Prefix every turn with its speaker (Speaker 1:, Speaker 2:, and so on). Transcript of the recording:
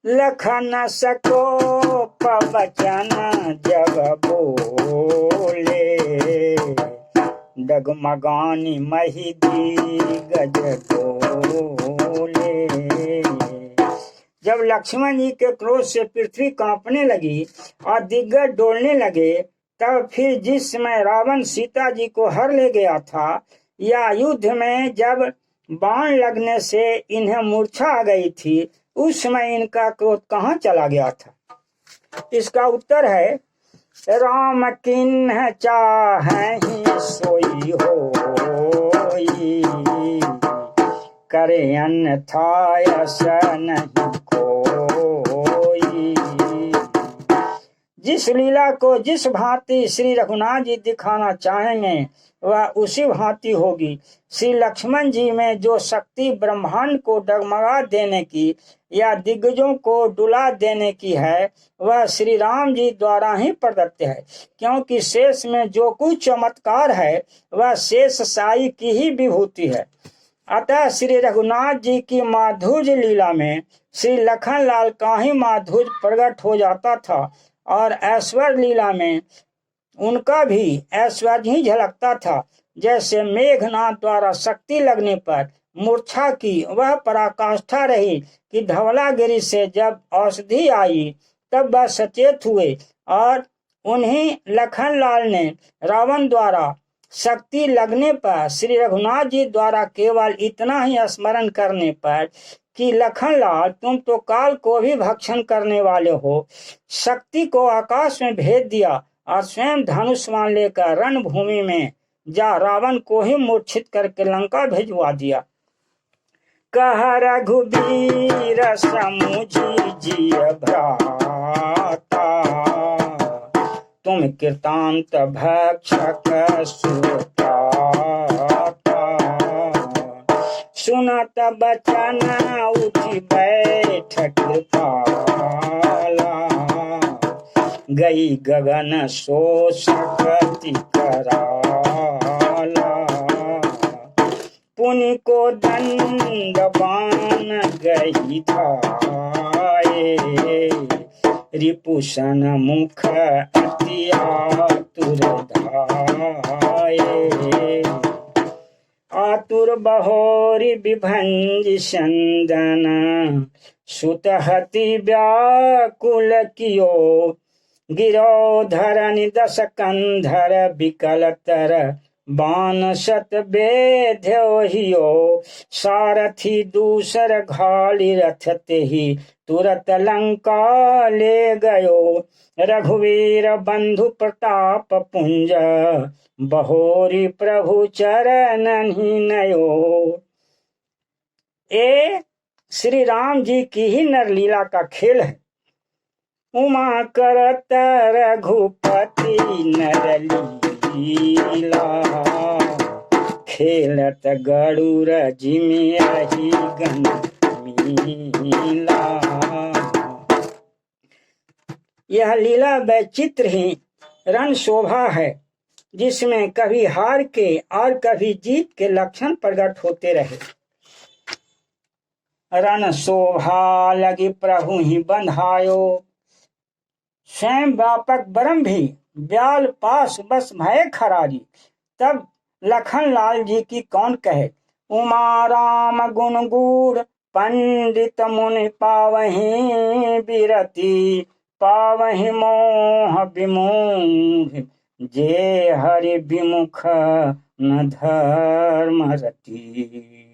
Speaker 1: लखन सको पवचन जग बोले, डगमगानी मही दिग्गज डोले। जब लक्ष्मण जी के क्रोध से पृथ्वी कांपने लगी और दिग्गज डोलने लगे, तब फिर जिस समय रावण सीता जी को हर ले गया था, या युद्ध में जब बाण लगने से इन्हें मूर्छा आ गई थी, उस समय इनका क्रोध कहाँ चला गया था? इसका उत्तर है, राम किन्ह चाहहि सोई होई, करे अन्यथा यस नहीं कोई। जिस लीला को जिस भांति श्री रघुनाथ जी दिखाना चाहेंगे वह उसी भांति होगी। श्री लक्ष्मण जी में जो शक्ति ब्रह्मांड को डगमगा देने की या दिग्गजों को डुला देने की है, वह श्री राम जी द्वारा ही प्रदत्त है, क्योंकि शेष में जो कुछ चमत्कार है वह शेष साई की ही विभूति है। अतः श्री रघुनाथ जी की माधुर्य लीला में श्री लखनलाल का ही माधुर्य प्रकट हो जाता था, और ऐश्वर्य लीला में उनका भी ऐश्वर्य ही झलकता था। जैसे मेघनाथ द्वारा शक्ति लगने पर मूर्छा की वह पराकाष्ठा रही कि धवलागिरी से जब औषधि आई तब वह सचेत हुए, और उन्हीं लखनलाल ने रावण द्वारा शक्ति लगने पर श्री रघुनाथ जी द्वारा केवल इतना ही स्मरण करने पर कि लखनलाल तुम तो काल को भी भक्षण करने वाले हो, शक्ति को आकाश में भेज दिया और स्वयं धनुष्मान लेकर रणभूमि में जा रावण को ही मूर्छित करके लंका भेजवा दिया। कह रघुबीर समुझी जिय भ्राता, तुम कृतांत भक्षक सुरता। सुनत बचन उठी बैठ कृपाला, गई गगन सो सकति कराला। पुनि को दंड बाण गई धाये, रिपुसन मुख अति आतुर धाये। आतुर बहोरी विभंज चंदन, सुतहति व्याकुल कियो। गिरो धरनि दस कंधर विकल तर, बाण शत बेध्यो हियो। सारथी दूसर घाली रथ तेहि, तुरत लंका ले गयो। रघुवीर बंधु प्रताप पुंज, बहोरी प्रभु चरणन ही नयो। ये श्री राम जी की ही नरलीला का खेल है। उमा करत रघुपति नरलीला, खेलत गरुड़ जिमियहि गंधमीला। यह लीला वैचित्र ही रण शोभा है, जिसमें कभी हार के और कभी जीत के लक्षण प्रकट होते रहे। रण शोभा लगी प्रभु ही बंधायो, स्वयं व्यापक ब्रह्म भी ब्याल पास बस भय खरारी। तब लखनलाल जी की कौन कहे। उमा राम गुण गुड़ पंडित मुनि पावहीं बिरती, पावहीं मोह विमोह जे हरि विमुख न धर्म रति।